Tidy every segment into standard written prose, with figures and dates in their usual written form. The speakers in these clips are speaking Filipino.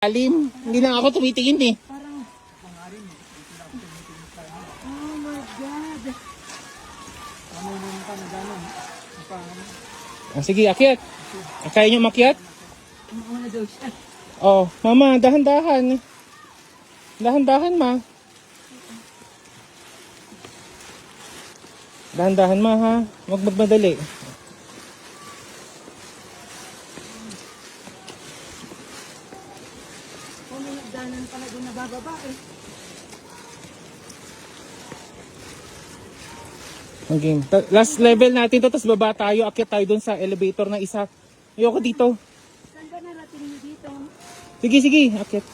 Alim, hindi na ako tumitingin eh. Parang... Oh my God. Sige, akyat. Kaya nyo makyat? Umuuna daw siya. Oh, mama, dahan-dahan. Dahan-dahan, ma. Dahan-dahan, ma, ha? Huwag magmadali. Oh, may nagdanan pala doon na bababa eh. Okay. Last level natin to, tapos baba tayo, akyat tayo dun sa elevator na isa. Ayoko dito. Saan ba narating niyo dito? Sige, sige, akyat.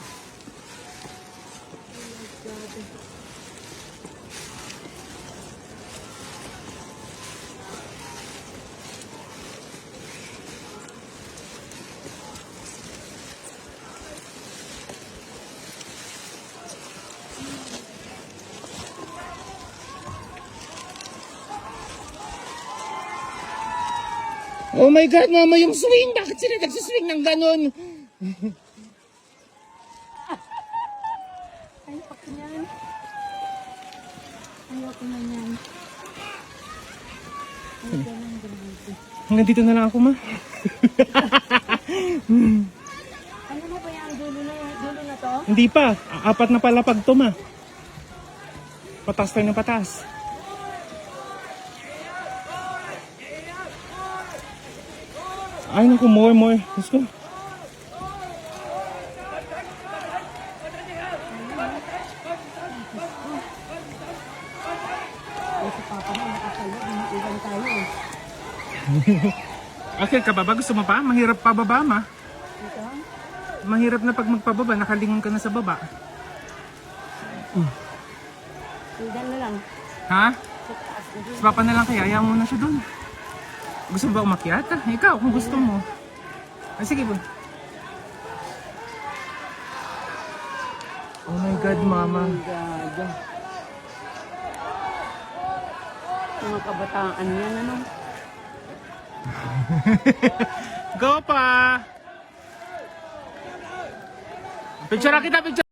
Oh my God, mama, yung swing! Bakit sila nagsiswing ng ganun? Ayoko niyan. Ayoko na yan. Ayoko na grabe. Nandito na lang ako, ma. Ano na ba yan? Dulo na to? Hindi pa. Apat na palapag to, ma. Patas tayo ng patas. Ay, naku, more. Let's go. Kasi papa mo nakasalo. Iwan tayo eh. Akil ka ba? Gusto mo pa? Mahirap pa baba, ma. Ito? Mahirap na pag magpababa. Nakalingon ka na sa baba. Tingnan na lang. Ha? Sa taas na dun. Sa papa na lang kaya. Ayaw mo na siya dun. Gusto mo ba umakyat? Ikaw, kung gusto mo. Ah, sige ba? Oh my God, mama. Oh my God. Mga kabataan yan, ano? Go pa! Picture kita, picture!